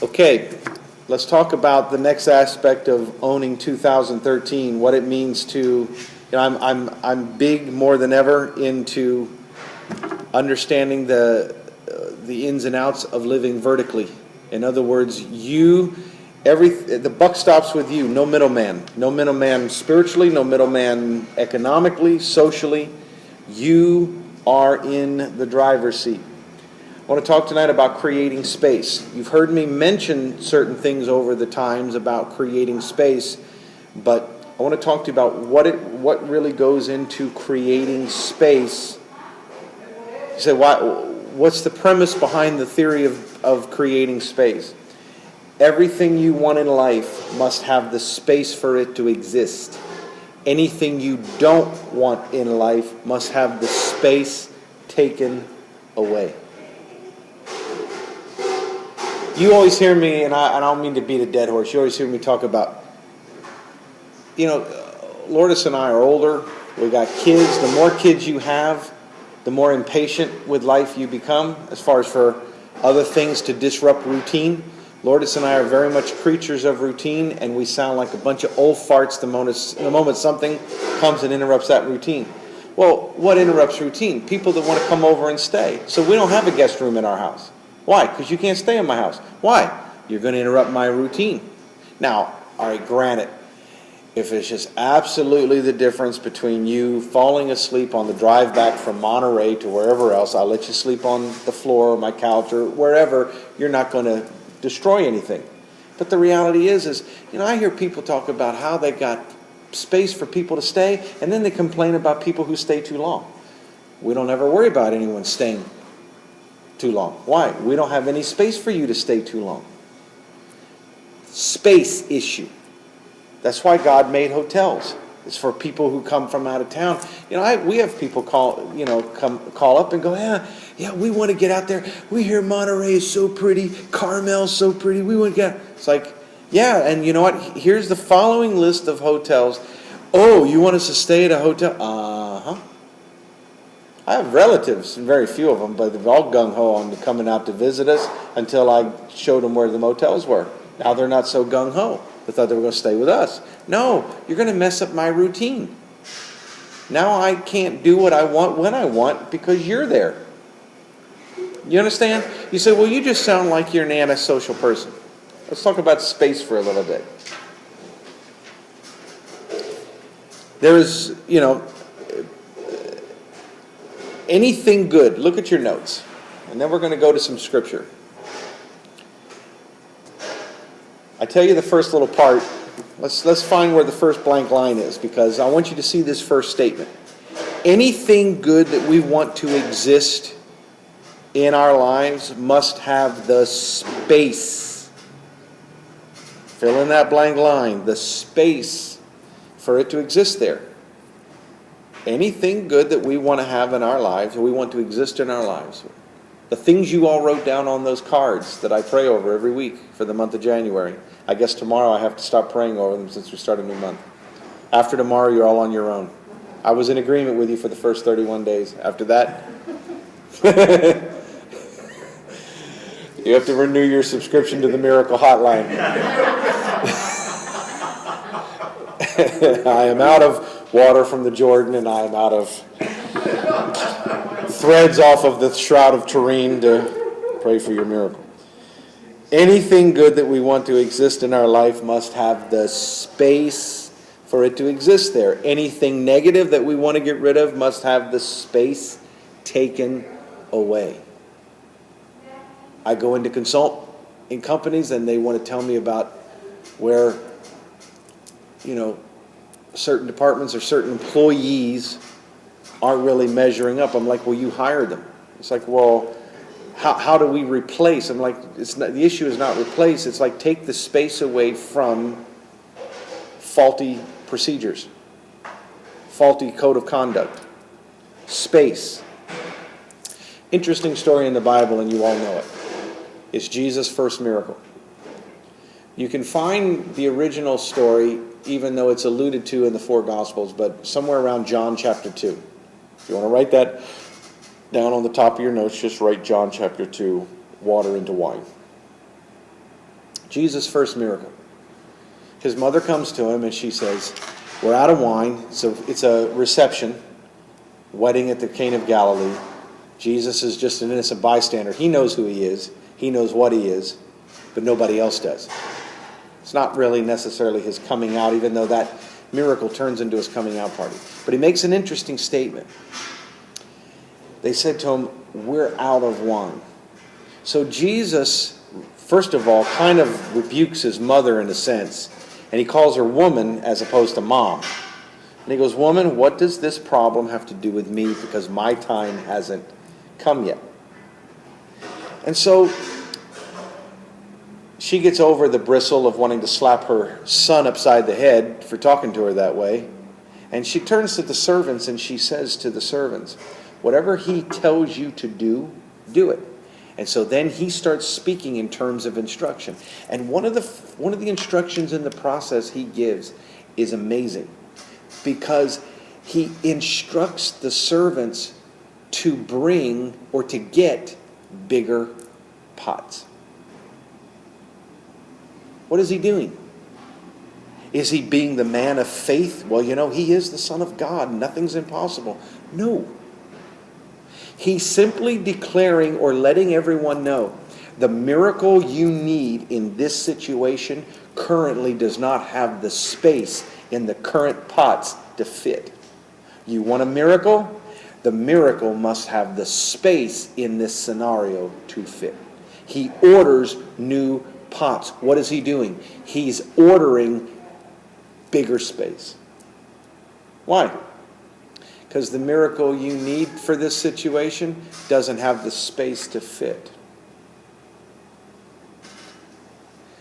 Okay, let's talk about the next aspect of owning 2013. What it means to, I'm big more than ever into understanding the ins and outs of living vertically. In other words, the buck stops with you. No middleman. No middleman spiritually. No middleman economically, socially. You are in the driver's seat. I want to talk tonight about creating space. You've heard me mention certain things over the times about creating space, but I want to talk to you about what really goes into creating space. You say, what's the premise behind the theory of creating space? Everything you want in life must have the space for it to exist. Anything you don't want in life must have the space taken away. You always hear me, and I don't mean to beat a dead horse, you always hear me talk about, Lourdes and I are older, we got kids. The more kids you have, the more impatient with life you become, as far as for other things to disrupt routine. Lourdes and I are very much creatures of routine, and we sound like a bunch of old farts the moment something comes and interrupts that routine. Well, what interrupts routine? People that want to come over and stay. So we don't have a guest room in our house. Why? Because you can't stay in my house. Why? You're going to interrupt my routine. Now, all right, granted, if it's just absolutely the difference between you falling asleep on the drive back from Monterey to wherever else, I'll let you sleep on the floor or my couch or wherever, you're not going to destroy anything. But the reality is, I hear people talk about how they got space for people to stay, and then they complain about people who stay too long. We don't ever worry about anyone staying too long. Why? We don't have any space for you to stay too long. Space issue. That's why God made hotels. It's for people who come from out of town. We have people call up and go, yeah, we want to get out there. We hear Monterey is so pretty, Carmel's so pretty. We want to get. It's like, yeah, and you know what? Here's the following list of hotels. Oh, you want us to stay at a hotel? Uh-huh. I have relatives, and very few of them, but they're all gung-ho on coming out to visit us until I showed them where the motels were. Now they're not so gung-ho. They thought they were going to stay with us. No, you're going to mess up my routine. Now I can't do what I want when I want because you're there. You understand? You say, well, you just sound like you're an antisocial person. Let's talk about space for a little bit. There is, anything good. Look at your notes. And then we're going to go to some scripture. I tell you the first little part. Let's find where the first blank line is, because I want you to see this first statement. Anything good that we want to exist in our lives must have the space. Fill in that blank line. The space for it to exist there. Anything good that we want to have in our lives, or we want to exist in our lives. The things you all wrote down on those cards that I pray over every week for the month of January. I guess tomorrow I have to stop praying over them since we start a new month. After tomorrow, you're all on your own. I was in agreement with you for the first 31 days. After that, you have to renew your subscription to the Miracle Hotline. I am out of water from the Jordan, and I am out of threads off of the Shroud of Turin to pray for your miracle. Anything good that we want to exist in our life must have the space for it to exist there. Anything negative that we want to get rid of must have the space taken away. I go into consult in companies and they want to tell me about where, certain departments or certain employees aren't really measuring up. I'm like, well, you hired them. It's like, well, how do we replace? I'm like, the issue is not replace. It's like take the space away from faulty procedures, faulty code of conduct, space. Interesting story in the Bible, and you all know it. It's Jesus' first miracle. You can find the original story, even though it's alluded to in the four Gospels, but somewhere around John chapter 2. If you want to write that down on the top of your notes, just write John chapter 2, water into wine. Jesus' first miracle. His mother comes to him and she says, we're out of wine. So it's a reception, wedding at the Cana of Galilee. Jesus is just an innocent bystander. He knows who he is. He knows what he is, but nobody else does. It's not really necessarily his coming out, even though that miracle turns into his coming out party. But he makes an interesting statement. They said to him, we're out of wine. So Jesus, first of all, kind of rebukes his mother in a sense, and he calls her woman as opposed to mom. And he goes, woman, what does this problem have to do with me, because my time hasn't come yet? And so she gets over the bristle of wanting to slap her son upside the head for talking to her that way. And she turns to the servants and she says to the servants, whatever he tells you to do, do it. And so then he starts speaking in terms of instruction. And one of the instructions in the process he gives is amazing, because he instructs the servants to bring or to get bigger pots. What is he doing? Is he being the man of faith? Well, he is the Son of God. Nothing's impossible. No. He's simply declaring or letting everyone know the miracle you need in this situation currently does not have the space in the current pots to fit. You want a miracle? The miracle must have the space in this scenario to fit. He orders new pots. What is he doing? He's ordering bigger space. Why? Because the miracle you need for this situation doesn't have the space to fit.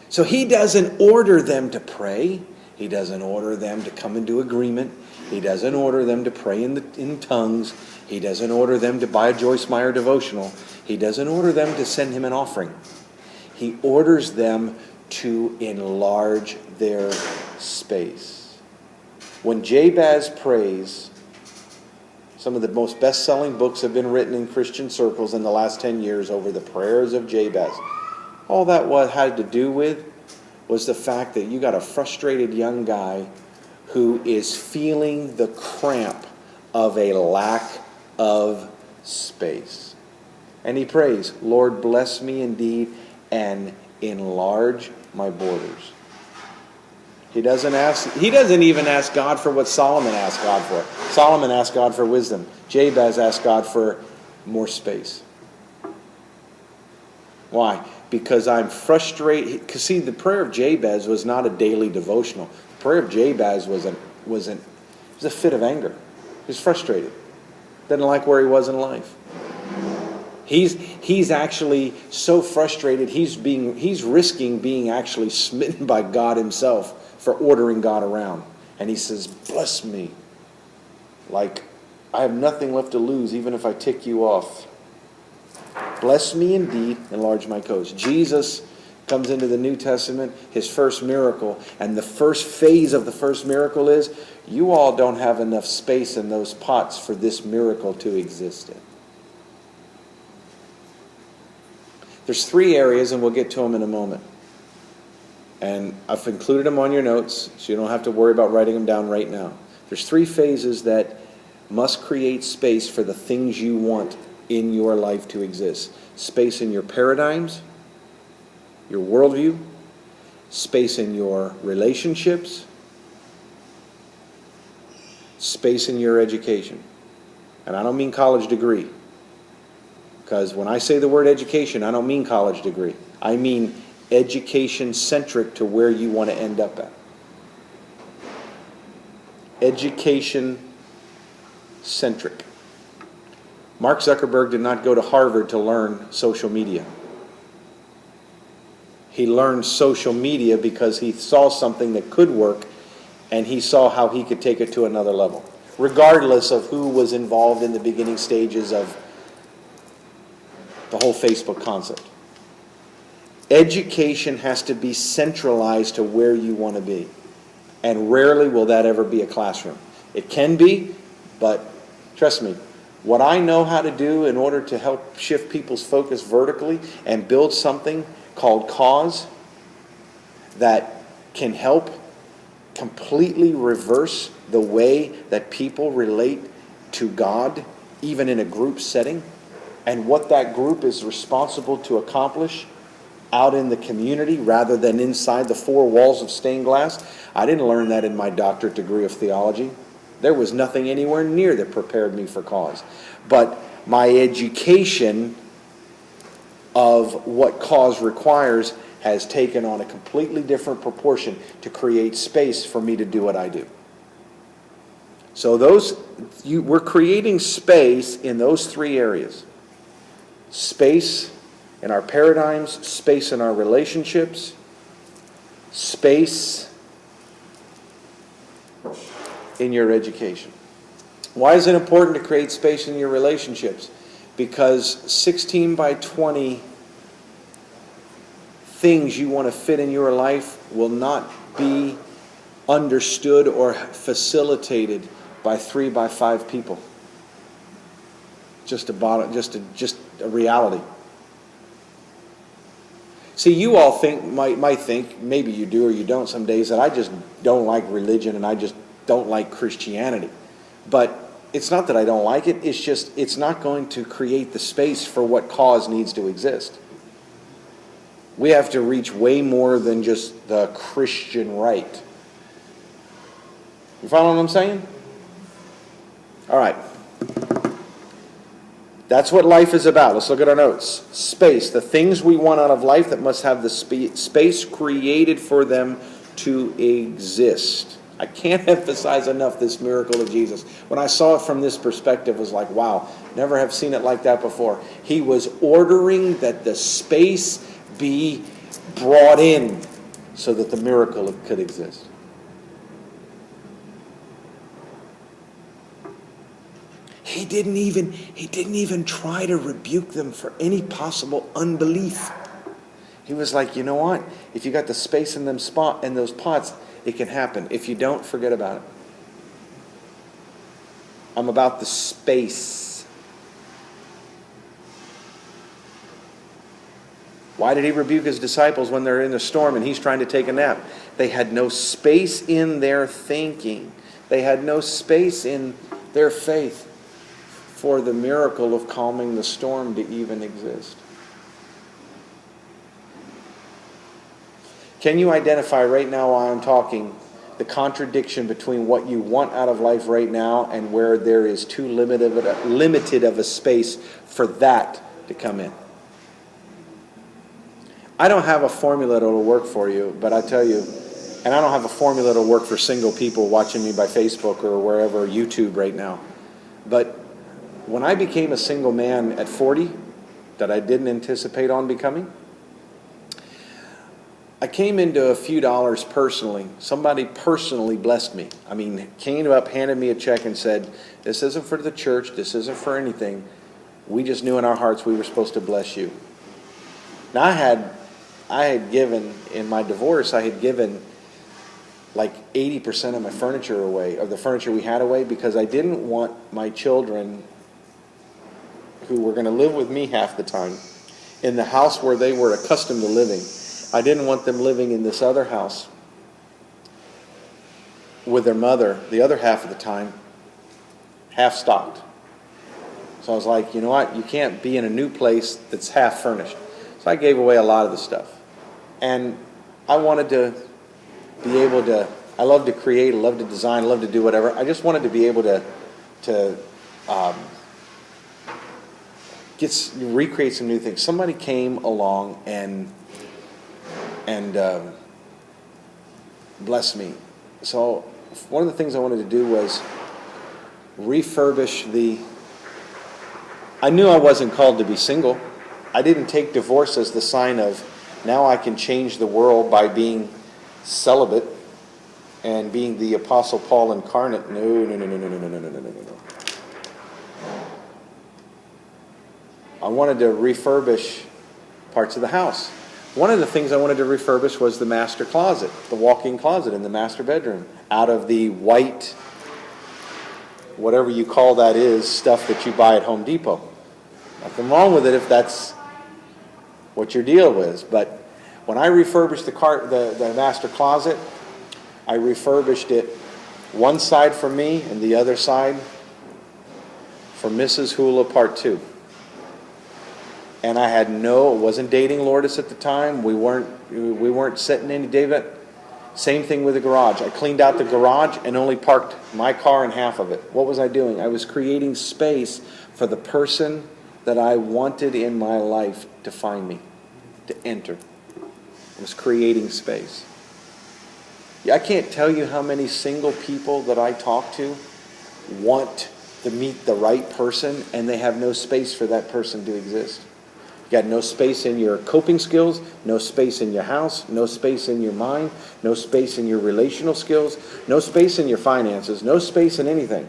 So he doesn't order them to pray. He doesn't order them to come into agreement. He doesn't order them to pray in tongues. He doesn't order them to buy a Joyce Meyer devotional. He doesn't order them to send him an offering. He orders them to enlarge their space. When Jabez prays, some of the most best-selling books have been written in Christian circles in the last 10 years over the prayers of Jabez. All that had to do with was the fact that you got a frustrated young guy who is feeling the cramp of a lack of space. And he prays, Lord, bless me indeed and enlarge my borders. He doesn't even ask God for what Solomon asked God for. Solomon asked God for wisdom. Jabez asked God for more space. Why? Because I'm frustrated. Because see, the prayer of Jabez was not a daily devotional. The prayer of Jabez was a fit of anger. He was frustrated. Didn't like where he was in life. He's actually so frustrated. He's risking being actually smitten by God himself for ordering God around. And he says, bless me. Like, I have nothing left to lose even if I tick you off. Bless me indeed, enlarge my coast. Jesus comes into the New Testament, his first miracle. And the first phase of the first miracle is, you all don't have enough space in those pots for this miracle to exist in. There's 3 areas, and we'll get to them in a moment. And I've included them on your notes, so you don't have to worry about writing them down right now. There's 3 phases that must create space for the things you want in your life to exist. Space in your paradigms, your worldview, space in your relationships, space in your education. And I don't mean college degree. Because when I say the word education, I don't mean college degree. I mean education-centric to where you want to end up at. Education-centric. Mark Zuckerberg did not go to Harvard to learn social media. He learned social media because he saw something that could work, and he saw how he could take it to another level, regardless of who was involved in the beginning stages of the whole Facebook concept. Education has to be centralized to where you want to be. And rarely will that ever be a classroom. It can be, but trust me, what I know how to do in order to help shift people's focus vertically and build something called cause, that can help completely reverse the way that people relate to God, even in a group setting, and what that group is responsible to accomplish out in the community rather than inside the four walls of stained glass. I didn't learn that in my doctorate degree of theology. There was nothing anywhere near that prepared me for cause. But my education of what cause requires has taken on a completely different proportion to create space for me to do what I do. So we're creating space in those three areas. Space in our paradigms, space in our relationships, space in your education. Why is it important to create space in your relationships? Because 16 by 20 things you want to fit in your life will not be understood or facilitated by 3 by 5 people. Just a reality. See, you all might think, maybe you do or you don't some days, that I just don't like religion and I just don't like Christianity. But it's not that I don't like it, it's just it's not going to create the space for what cause needs to exist. We have to reach way more than just the Christian right. You follow what I'm saying? All right. That's what life is about. Let's look at our notes. Space, the things we want out of life that must have the space created for them to exist. I can't emphasize enough this miracle of Jesus. When I saw it from this perspective, it was like, wow, never have seen it like that before. He was ordering that the space be brought in so that the miracle could exist. He didn't even try to rebuke them for any possible unbelief. He was like, you know what? If you got the space in those pots, it can happen. If you don't, forget about it. I'm about the space. Why did he rebuke his disciples when they're in a storm and he's trying to take a nap? They had no space in their thinking. They had no space in their faith for the miracle of calming the storm to even exist. Can you identify right now while I'm talking the contradiction between what you want out of life right now and where there is too limited of a space for that to come in? I don't have a formula that'll work for you, but I tell you, and I don't have a formula that'll work for single people watching me by Facebook or wherever, YouTube right now. But when I became a single man at 40, that I didn't anticipate on becoming, I came into a few dollars personally. Somebody personally blessed me. I mean, came up, handed me a check and said, this isn't for the church, this isn't for anything. We just knew in our hearts we were supposed to bless you. Now I had given, in my divorce, I had given like 80% of my furniture away, of the furniture we had away, because I didn't want my children, who were going to live with me half the time, in the house where they were accustomed to living. I didn't want them living in this other house with their mother the other half of the time, half stocked. So I was like, you know what? You can't be in a new place that's half furnished. So I gave away a lot of the stuff. And I wanted to be able to, I love to create, I love to design, I love to do whatever. I just wanted to be able to recreate some new things. Somebody came along and blessed me. So one of the things I wanted to do was refurbish I knew I wasn't called to be single. I didn't take divorce as the sign of now I can change the world by being celibate and being the Apostle Paul incarnate. No. I wanted to refurbish parts of the house. One of the things I wanted to refurbish was the master closet, the walk-in closet in the master bedroom, out of the white, whatever you call that is, stuff that you buy at Home Depot. Nothing wrong with it if that's what your deal is. But When I refurbished the master closet, I refurbished it one side for me and the other side for Mrs. Hula Part 2. And I had wasn't dating Lourdes at the time. We weren't setting any David. Same thing with the garage. I cleaned out the garage and only parked my car in half of it. What was I doing? I was creating space for the person that I wanted in my life to find me, to enter. I was creating space. Yeah, I can't tell you how many single people that I talk to want to meet the right person and they have no space for that person to exist. You got no space in your coping skills, no space in your house, no space in your mind, no space in your relational skills, no space in your finances, no space in anything.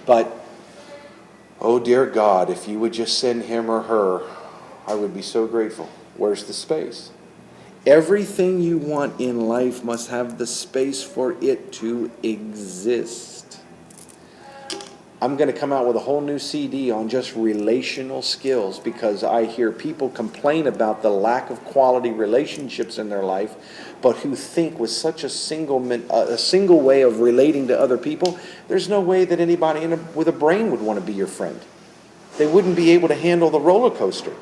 But, oh dear God, if you would just send him or her, I would be so grateful. Where's the space? Everything you want in life must have the space for it to exist. I'm going to come out with a whole new CD on just relational skills because I hear people complain about the lack of quality relationships in their life, but who think with such a single way of relating to other people, there's no way that anybody with a brain would want to be your friend. They wouldn't be able to handle the roller coaster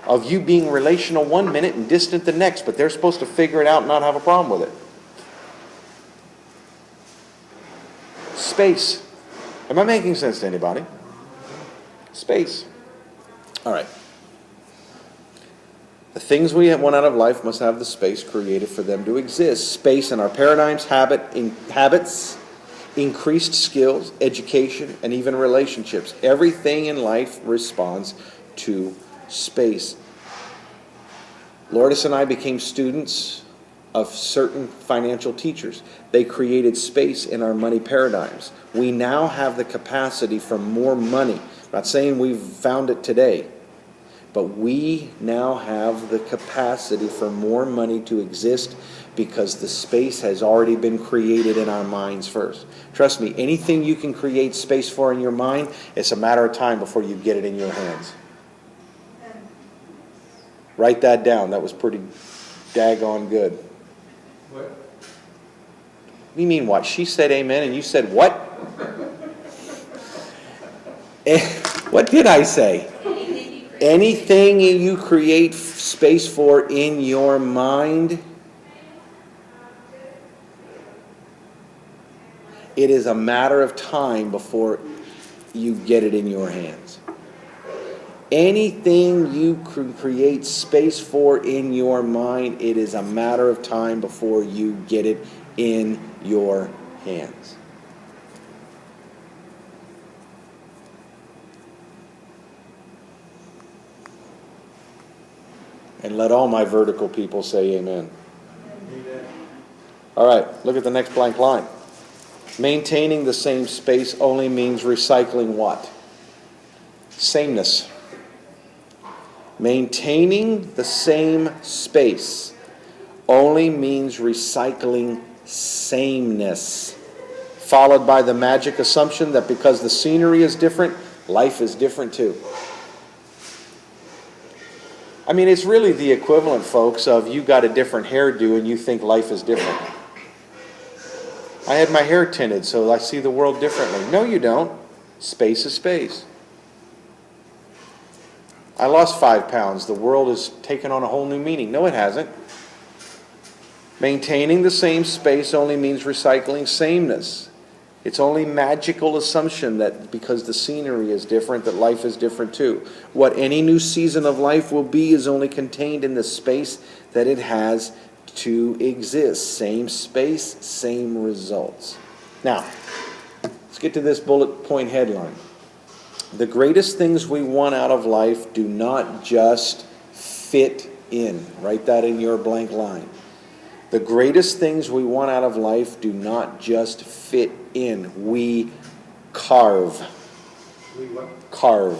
of you being relational one minute and distant the next, but they're supposed to figure it out and not have a problem with it. Space. Am I making sense to anybody? Space. All right. The things we want out of life must have the space created for them to exist. Space in our paradigms, habits, increased skills, education, and even relationships. Everything in life responds to space. Lourdes and I became students of certain financial teachers. They created space in our money paradigms. We now have the capacity for more money. I'm not saying we've found it today, but we now have the capacity for more money to exist because the space has already been created in our minds first. Trust me, anything you can create space for in your mind, it's a matter of time before you get it in your hands. Write that down. That was pretty daggone good. What? What do you mean what? She said amen and you said what? What did I say? Anything you create space for in your mind, it is a matter of time before you get it in your hands. Anything you create space for in your mind, it is a matter of time before you get it in your hands. And let all my vertical people say amen. Amen. All right, look at the next blank line. Maintaining the same space only means recycling what? Sameness. Maintaining the same space only means recycling sameness, followed by the magic assumption that because the scenery is different, life is different too. I mean, it's really the equivalent, folks, of you got a different hairdo and you think life is different. I had my hair tinted, so I see the world differently. No, you don't. Space is space. I lost 5 pounds. The world has taken on a whole new meaning. No, it hasn't. Maintaining the same space only means recycling sameness. It's only magical assumption that because the scenery is different, that life is different too. What any new season of life will be is only contained in the space that it has to exist. Same space, same results. Now, let's get to this bullet point headline. The greatest things we want out of life do not just fit in. Write that in your blank line. The greatest things we want out of life do not just fit in. We carve. We what? Carve.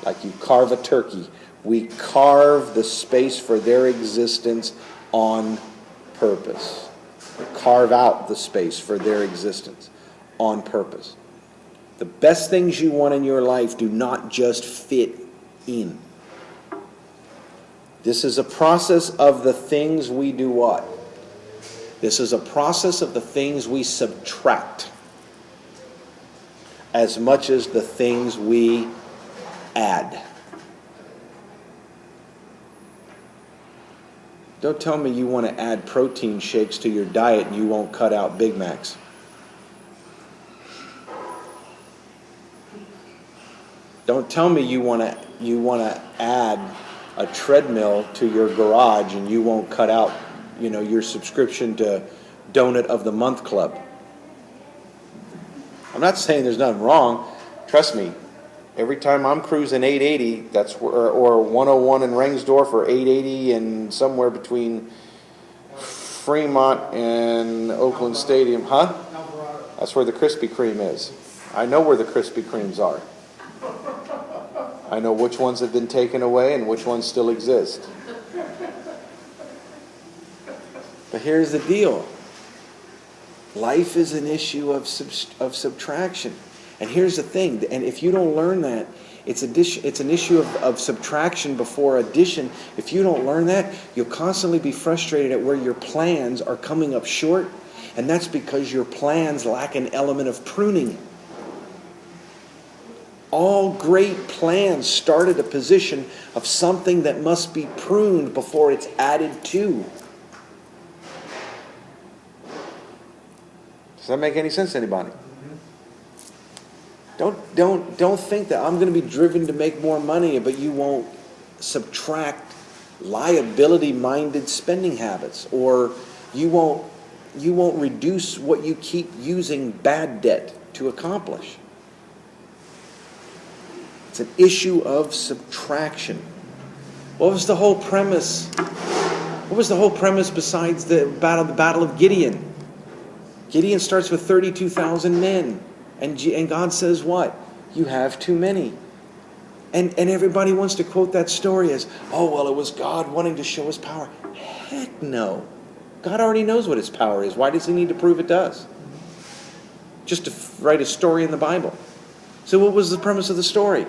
Like you carve a turkey. We carve the space for their existence on purpose. We carve out the space for their existence on purpose. The best things you want in your life do not just fit in. This is a process of the things we do what? This is a process of the things we subtract as much as the things we add. Don't tell me you want to add protein shakes to your diet and you won't cut out Big Macs. Don't tell me you want to add a treadmill to your garage and you won't cut out, your subscription to Donut of the Month Club. I'm not saying there's nothing wrong. Trust me, every time I'm cruising 880, that's where, or 101 in Rengsdorf, or 880 and somewhere between Fremont and Oakland Stadium, huh? That's where the Krispy Kreme is. I know where the Krispy Kremes are. I know which ones have been taken away and which ones still exist. But here's the deal. Life is an issue of subtraction. And here's the thing. And if you don't learn that, it's an issue of subtraction before addition. If you don't learn that, you'll constantly be frustrated at where your plans are coming up short. And that's because your plans lack an element of pruning. All great plans start at a position of something that must be pruned before it's added to. Does that make any sense to anybody? Don't think that I'm going to be driven to make more money, but you won't subtract liability-minded spending habits, or you won't reduce what you keep using bad debt to accomplish. It's an issue of subtraction. What was the whole premise? What was the whole premise besides the battle of Gideon? Gideon starts with 32,000 men. And God says what? You have too many. And everybody wants to quote that story as, oh, well, it was God wanting to show his power. Heck no. God already knows what his power is. Why does he need to prove it to us? Just to write a story in the Bible. So what was the premise of the story?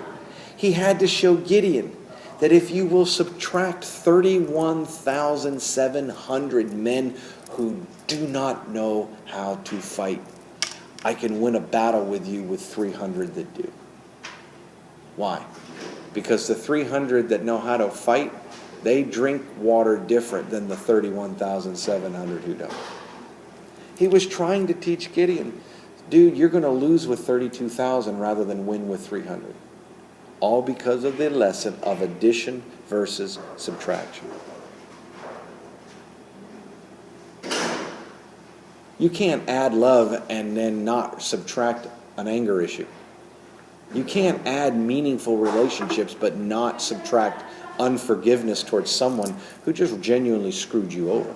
He had to show Gideon that if you will subtract 31,700 men who do not know how to fight, I can win a battle with you with 300 that do. Why? Because the 300 that know how to fight, they drink water different than the 31,700 who don't. He was trying to teach Gideon, dude, you're going to lose with 32,000 rather than win with 300. All because of the lesson of addition versus subtraction. You can't add love and then not subtract an anger issue. You can't add meaningful relationships but not subtract unforgiveness towards someone who just genuinely screwed you over.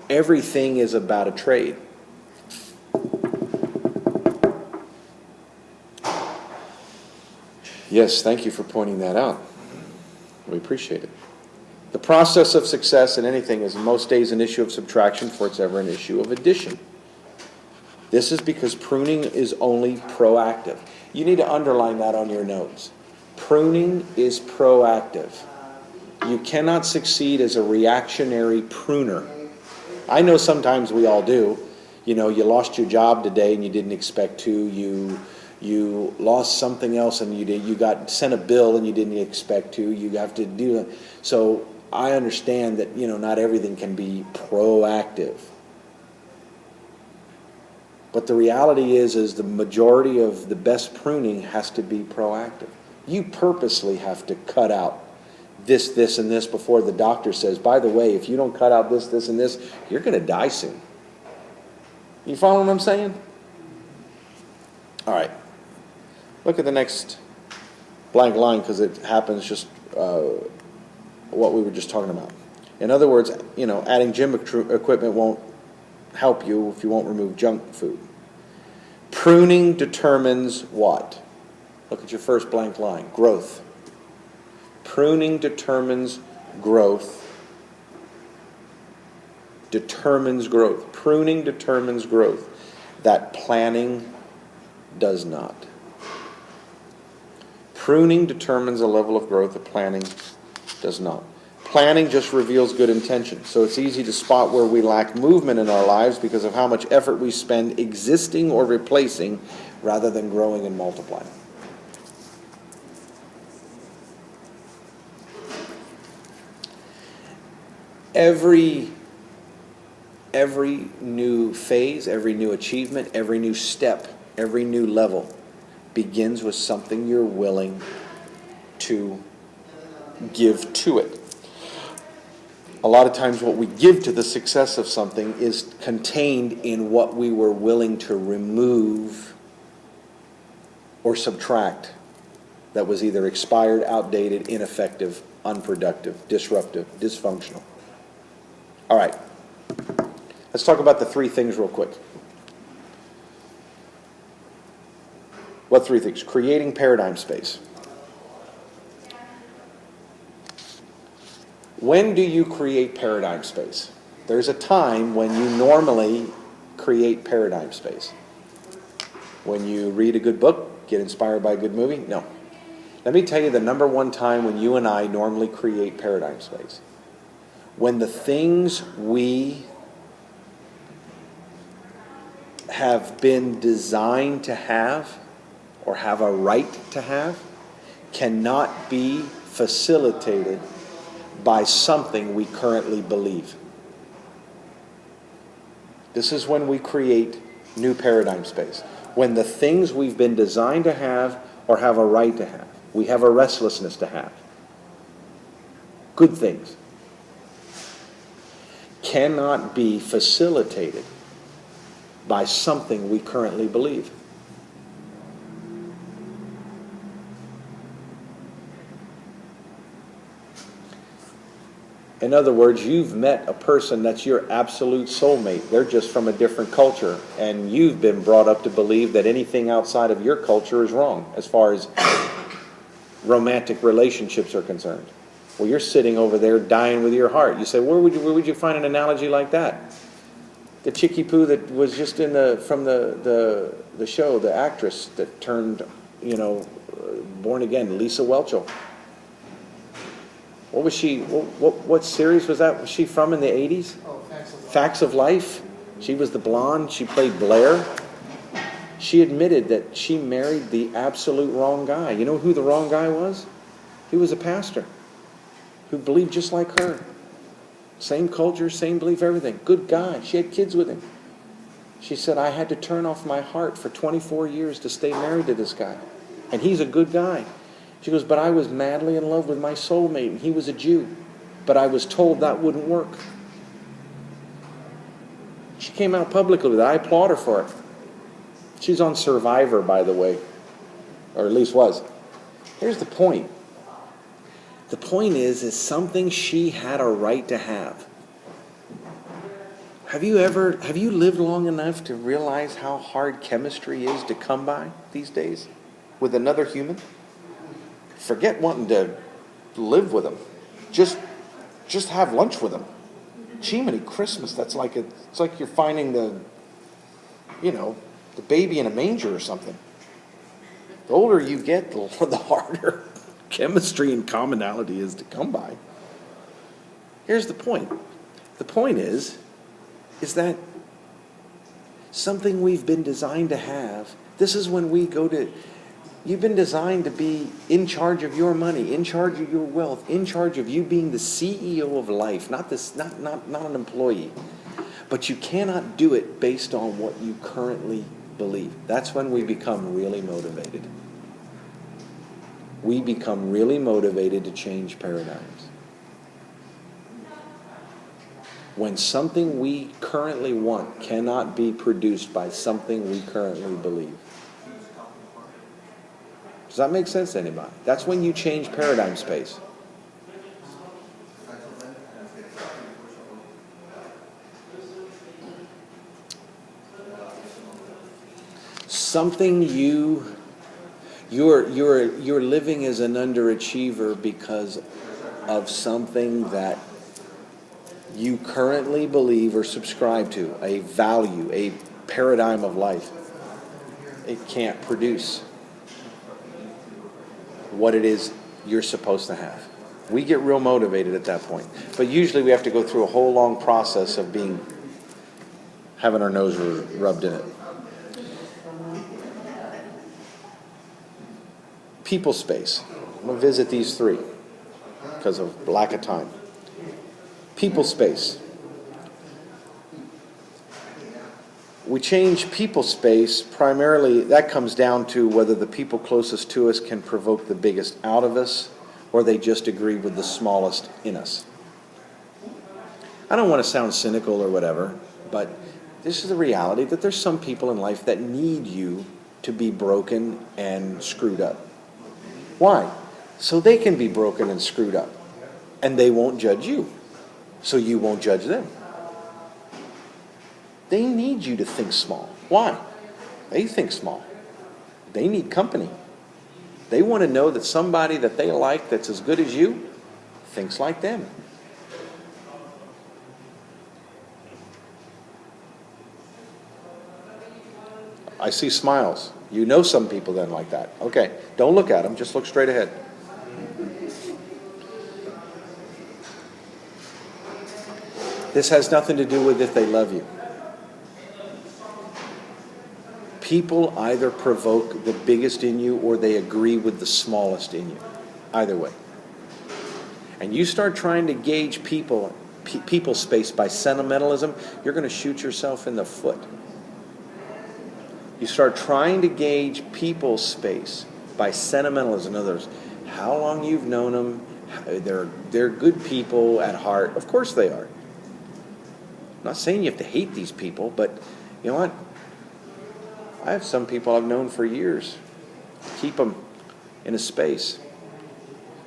Everything is about a trade. Yes, thank you for pointing that out. We appreciate it. The process of success in anything is most days an issue of subtraction before it's ever an issue of addition. This is because pruning is only proactive. You need to underline that on your notes. Pruning is proactive. You cannot succeed as a reactionary pruner. I know sometimes we all do. You lost your job today and you didn't expect to. You lost something else and you got sent a bill and you didn't expect to. You have to do it. So I understand that, not everything can be proactive. But the reality is the majority of the best pruning has to be proactive. You purposely have to cut out this, and this before the doctor says, by the way, if you don't cut out this, and this, you're going to die soon. You follow what I'm saying? All right. Look at the next blank line because it happens just what we were just talking about. In other words, adding gym equipment won't help you if you won't remove junk food. Pruning determines what? Look at your first blank line. Growth. Pruning determines growth. Determines growth. Pruning determines growth. That planning does not. Pruning determines a level of growth that planning Does not. Planning just reveals good intention. So it's easy to spot where we lack movement in our lives because of how much effort we spend existing or replacing rather than growing and multiplying. Every new phase, every new achievement, every new step, every new level begins with something you're willing to give to it. A lot of times what we give to the success of something is contained in what we were willing to remove or subtract that was either expired, outdated, ineffective, unproductive, disruptive, dysfunctional. All right. Let's talk about the three things real quick. What three things? Creating paradigm space. When do you create paradigm space? There's a time when you normally create paradigm space. When you read a good book, get inspired by a good movie? No. Let me tell you the number one time when you and I normally create paradigm space. When the things we have been designed to have or have a right to have cannot be facilitated by something we currently believe. This is when we create new paradigm space. When the things we've been designed to have or have a right to have, we have a restlessness to have, good things, cannot be facilitated by something we currently believe. In other words, you've met a person that's your absolute soulmate. They're just from a different culture, and you've been brought up to believe that anything outside of your culture is wrong as far as romantic relationships are concerned. Well, you're sitting over there dying with your heart. You say, where would you find an analogy like that? The chickie poo that was just in from the show, the actress that turned, born again, Lisa Whelchel. What was she? What series was that? Was she from in the 80s? Oh, Facts of Life. Facts of Life. She was the blonde. She played Blair. She admitted that she married the absolute wrong guy. You know who the wrong guy was? He was a pastor who believed just like her. Same culture, same belief, everything. Good guy. She had kids with him. She said, I had to turn off my heart for 24 years to stay married to this guy. And he's a good guy. She goes, but I was madly in love with my soulmate, and he was a Jew. But I was told that wouldn't work. She came out publicly with it. I applaud her for it. She's on Survivor, by the way. Or at least was. Here's the point. The point is something she had a right to have. Have you lived long enough to realize how hard chemistry is to come by these days with another human? Forget wanting to live with them. Just have lunch with them. Jiminy Christmas, it's like you're finding the baby in a manger or something. The older you get, the harder chemistry and commonality is to come by. Here's the point. The point is that something we've been designed to have, this is when we go to, you've been designed to be in charge of your money, in charge of your wealth, in charge of you being the CEO of life, not an employee. But you cannot do it based on what you currently believe. That's when we become really motivated. We become really motivated to change paradigms. When something we currently want cannot be produced by something we currently believe. Does that make sense to anybody? That's when you change paradigm space. Something you're living as an underachiever because of something that you currently believe or subscribe to, a value, a paradigm of life. It can't produce what it is you're supposed to have. We get real motivated at that point. But usually we have to go through a whole long process of having our nose rubbed in it. People space. I'm going to visit these three because of lack of time. People space. We change people space primarily, that comes down to whether the people closest to us can provoke the biggest out of us, or they just agree with the smallest in us. I don't want to sound cynical or whatever, but this is the reality that there's some people in life that need you to be broken and screwed up. Why? So they can be broken and screwed up, and they won't judge you, so you won't judge them. They need you to think small. Why? They think small. They need company. They want to know that somebody that they like that's as good as you thinks like them. I see smiles. You know some people then like that. Okay, don't look at them, just look straight ahead. This has nothing to do with if they love you. People either provoke the biggest in you or they agree with the smallest in you. Either way. And you start trying to gauge people space by sentimentalism, you're going to shoot yourself in the foot. You start trying to gauge people's space by sentimentalism. In other words, how long you've known them, they're good people at heart. Of course they are. I'm not saying you have to hate these people, but you know what? I have some people I've known for years. Keep them in a space.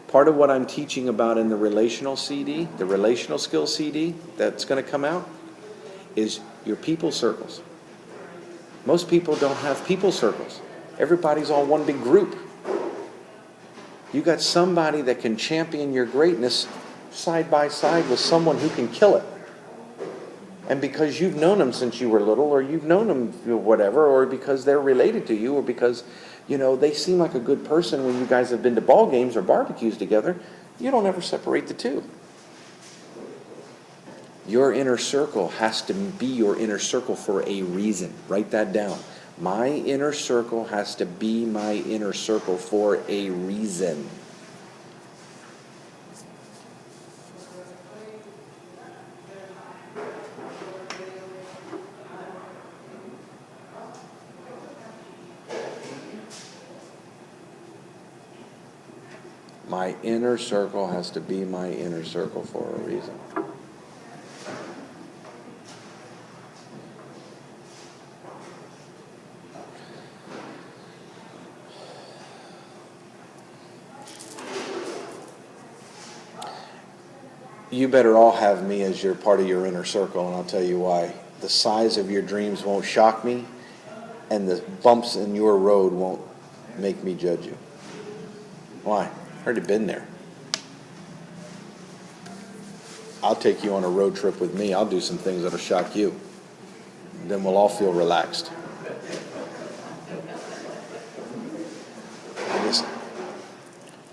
Part of what I'm teaching about in the relational CD, the relational skills CD that's going to come out, is your people circles. Most people don't have people circles. Everybody's all one big group. You got somebody that can champion your greatness side by side with someone who can kill it. And because you've known them since you were little, or you've known them whatever, or because they're related to you, or because, they seem like a good person when you guys have been to ball games or barbecues together, you don't ever separate the two. Your inner circle has to be your inner circle for a reason. Write that down. My inner circle has to be my inner circle for a reason. My inner circle has to be my inner circle for a reason. You better all have me as your part of your inner circle, and I'll tell you why. The size of your dreams won't shock me, and the bumps in your road won't make me judge you. Why? I've already been there. I'll take you on a road trip with me. I'll do some things that'll shock you. Then we'll all feel relaxed.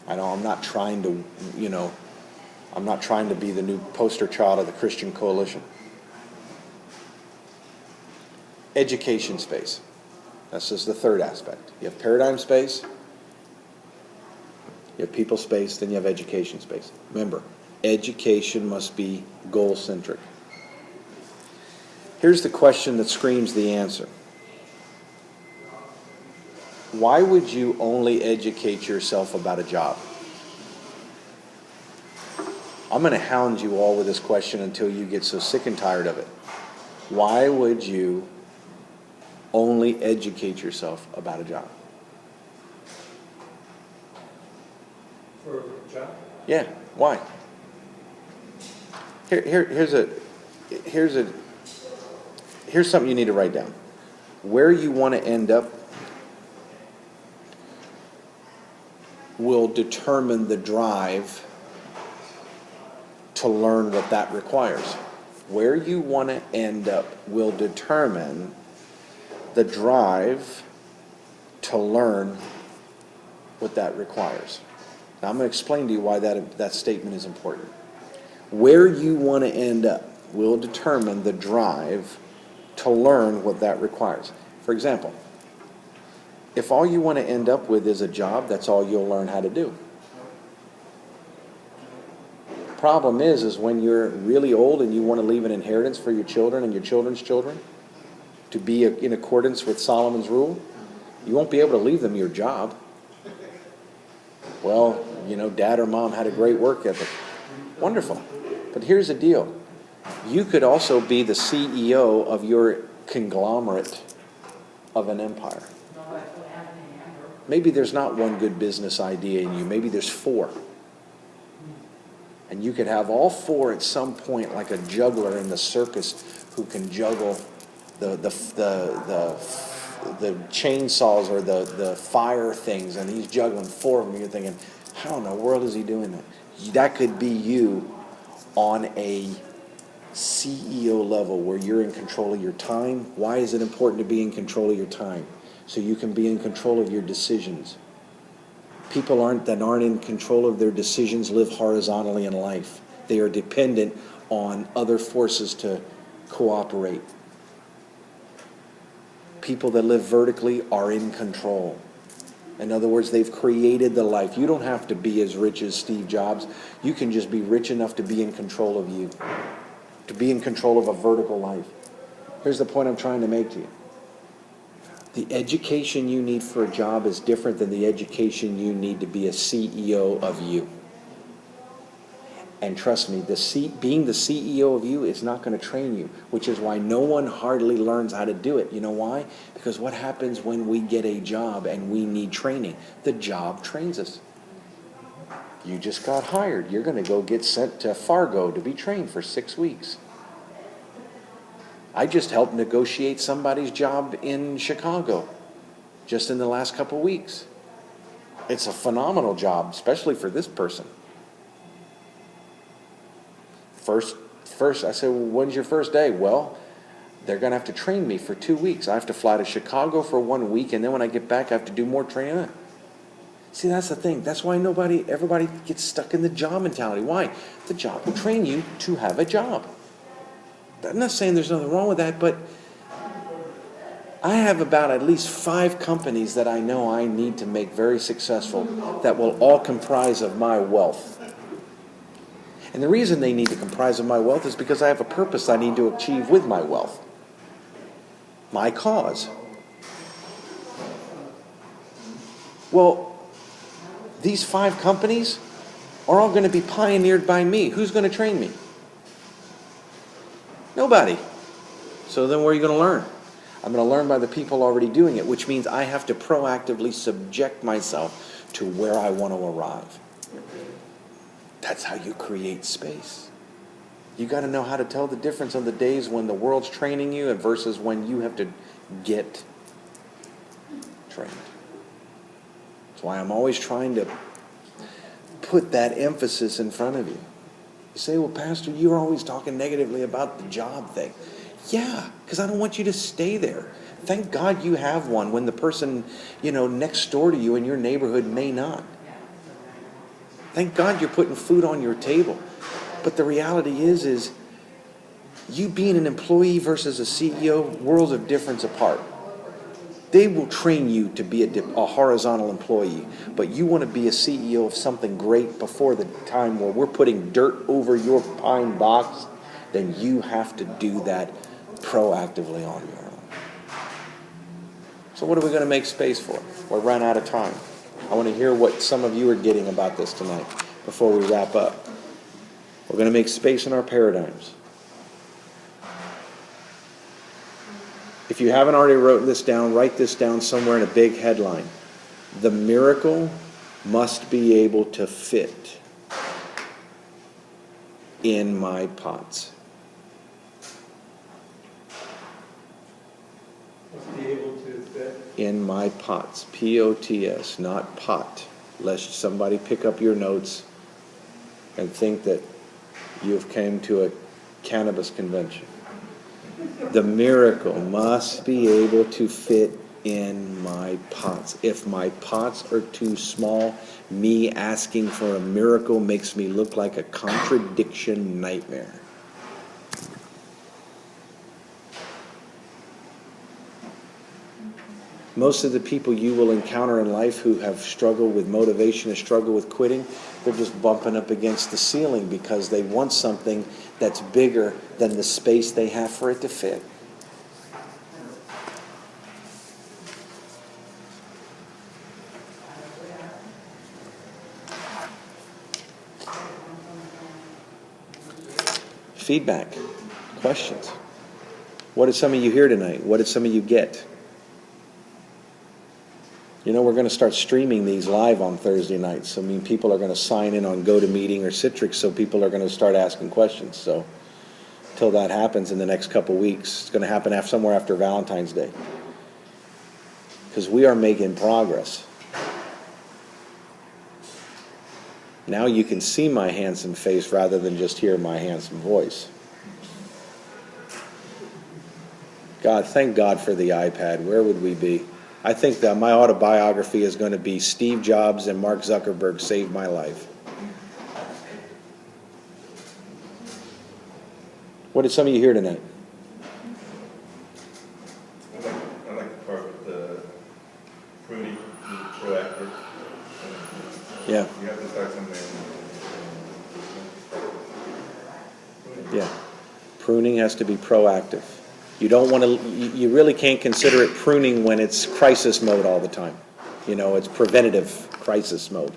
I'm not trying to, I'm not trying to be the new poster child of the Christian Coalition. Education space. That's just the third aspect. You have paradigm space, you have people space, then you have education space. Remember, education must be goal-centric. Here's the question that screams the answer. Why would you only educate yourself about a job? I'm going to hound you all with this question until you get so sick and tired of it. Why would you only educate yourself about a job? For a job? Yeah, why? Here's something you need to write down. Where you want to end up will determine the drive to learn what that requires. Where you want to end up will determine the drive to learn what that requires. Now, I'm going to explain to you why that statement is important. Where you want to end up will determine the drive to learn what that requires. For example, if all you want to end up with is a job, that's all you'll learn how to do. Problem is when you're really old and you want to leave an inheritance for your children and your children's children to be in accordance with Solomon's rule, you won't be able to leave them your job. Well, dad or mom had a great work ethic. Wonderful. But here's the deal. You could also be the CEO of your conglomerate of an empire. Maybe there's not one good business idea in you. Maybe there's 4. And you could have all 4 at some point, like a juggler in the circus who can juggle the chainsaws or the fire things, and he's juggling 4 of them. You're thinking, how in the world is he doing that? That could be you on a CEO level where you're in control of your time. Why is it important to be in control of your time? So you can be in control of your decisions. People that aren't in control of their decisions live horizontally in life. They are dependent on other forces to cooperate. People that live vertically are in control. In other words, they've created the life. You don't have to be as rich as Steve Jobs. You can just be rich enough to be in control of you, to be in control of a vertical life. Here's the point I'm trying to make to you. The education you need for a job is different than the education you need to be a CEO of you. And trust me, being the CEO of you is not going to train you, which is why no one hardly learns how to do it. You know why? Because what happens when we get a job and we need training? The job trains us. You just got hired. You're going to go get sent to Fargo to be trained for 6 weeks. I just helped negotiate somebody's job in Chicago just in the last couple weeks. It's a phenomenal job, especially for this person. First, I said, well, when's your first day? Well, they're going to have to train me for 2 weeks. I have to fly to Chicago for 1 week, and then when I get back, I have to do more training. See, that's the thing. That's why everybody gets stuck in the job mentality. Why? The job will train you to have a job. I'm not saying there's nothing wrong with that, but I have about at least 5 companies that I know I need to make very successful that will all comprise of my wealth. And the reason they need to comprise of my wealth is because I have a purpose I need to achieve with my wealth. My cause. Well, these 5 companies are all going to be pioneered by me. Who's going to train me? Nobody. So then where are you going to learn? I'm going to learn by the people already doing it, which means I have to proactively subject myself to where I want to arrive. That's how you create space. You got to know how to tell the difference on the days when the world's training you and versus when you have to get trained. That's why I'm always trying to put that emphasis in front of you. You say, well, Pastor, you're always talking negatively about the job thing. Yeah, because I don't want you to stay there. Thank God you have one when the person, next door to you in your neighborhood may not. Thank God you're putting food on your table. But the reality is you being an employee versus a CEO, worlds of difference apart. They will train you to be a horizontal employee, but you want to be a CEO of something great before the time where we're putting dirt over your pine box, then you have to do that proactively on your own. So what are we going to make space for? We're running out of time. I want to hear what some of you are getting about this tonight before we wrap up. We're going to make space in our paradigms. If you haven't already written this down, write this down somewhere in a big headline. The miracle must be able to fit in my pots. Must be able to fit. In my pots. P-O-T-S, not pot. Lest somebody pick up your notes and think that you've came to a cannabis convention. The miracle must be able to fit in my pots. If my pots are too small, me asking for a miracle makes me look like a contradiction nightmare. Most of the people you will encounter in life who have struggled with motivation and struggle with quitting, they're just bumping up against the ceiling because they want something that's bigger than the space they have for it to fit. Feedback, questions. What did some of you hear tonight? What did some of you get? You know, we're going to start streaming these live on Thursday nights. I mean, people are going to sign in on GoToMeeting or Citrix, so people are going to start asking questions. So until that happens in the next couple weeks, it's going to happen somewhere after Valentine's Day. Because we are making progress. Now you can see my handsome face rather than just hear my handsome voice. God, thank God for the iPad. Where would we be? I think that my autobiography is going to be Steve Jobs and Mark Zuckerberg saved my life. What did some of you hear tonight? I like the part with the pruning, proactive. Yeah. You have to start somewhere. Yeah. Pruning has to be proactive. You don't want to, you really can't consider it pruning when it's crisis mode all the time. You know, it's preventative crisis mode.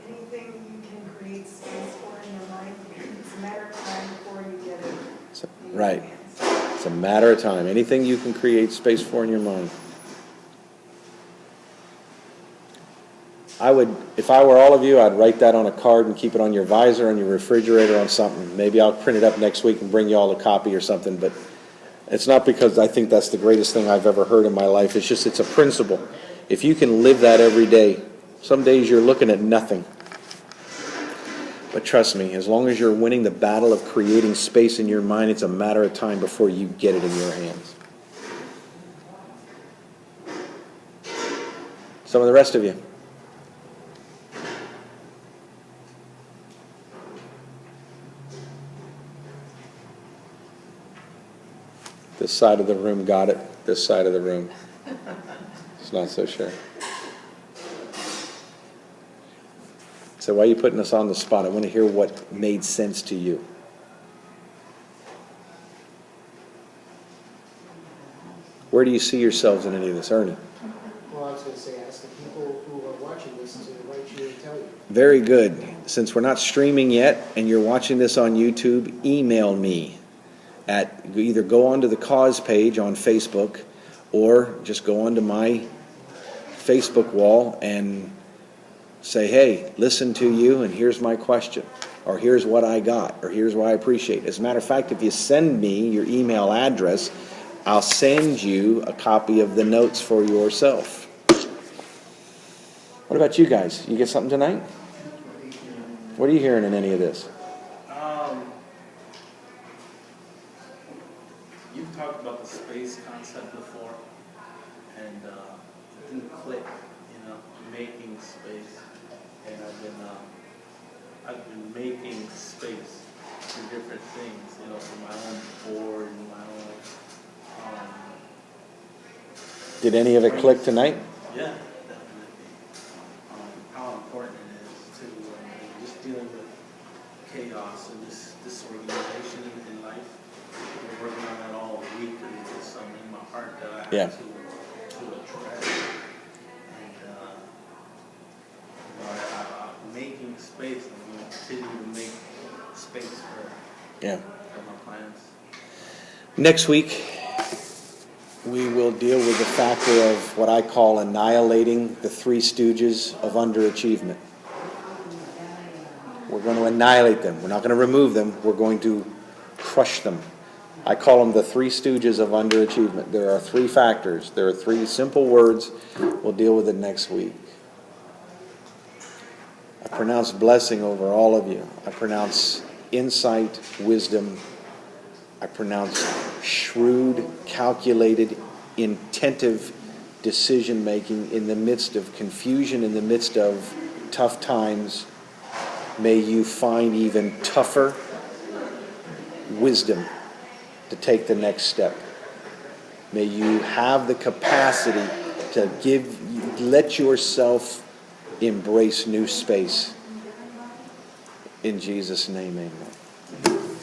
Anything you can create space for in your mind, it's a matter of time before you get it. Right. It's a matter of time. Anything you can create space for in your mind. I would, if I were all of you, I'd write that on a card and keep it on your visor, on your refrigerator, on something. Maybe I'll print it up next week and bring you all a copy or something, but it's not because I think that's the greatest thing I've ever heard in my life. It's just, it's a principle. If you can live that every day, some days you're looking at nothing. But trust me, as long as you're winning the battle of creating space in your mind, it's a matter of time before you get it in your hands. Some of the rest of you. This side of the room got it. This side of the room, it's not so sure. So why are you putting us on the spot? I want to hear what made sense to you. Where do you see yourselves in any of this, Ernie? Well, I was going to say, ask the people who are watching this to write you and tell you. Very good. Since we're not streaming yet and you're watching this on YouTube, email me. Either go onto the cause page on Facebook or just go onto my Facebook wall and say, hey, listen to you and here's my question, or here's what I got, or here's what I appreciate. As a matter of fact, if you send me your email address, I'll send you a copy of the notes for yourself. What about you guys? You get something tonight? What are you hearing in any of this? You've talked about the space concept before, and it didn't click, you know, making space. And I've been making space for different things, you know, for my own board and my own. Did any of it click tonight? Yeah, definitely. How important it is to just dealing with chaos and this disorganization in life. We're working on that all week, and it's something in my heart that I have to address. And I'm making space, and I'm going to continue to make space for my plans. Next week, we will deal with the factor of what I call annihilating the three stooges of underachievement. We're going to annihilate them. We're not going to remove them. We're going to crush them. I call them the three stooges of underachievement. There are three factors. There are three simple words. We'll deal with it next week. I pronounce blessing over all of you. I pronounce insight, wisdom. I pronounce shrewd, calculated, attentive decision-making in the midst of confusion, in the midst of tough times. May you find even tougher wisdom to take the next step. May you have the capacity to let yourself embrace new space. In Jesus' name, amen.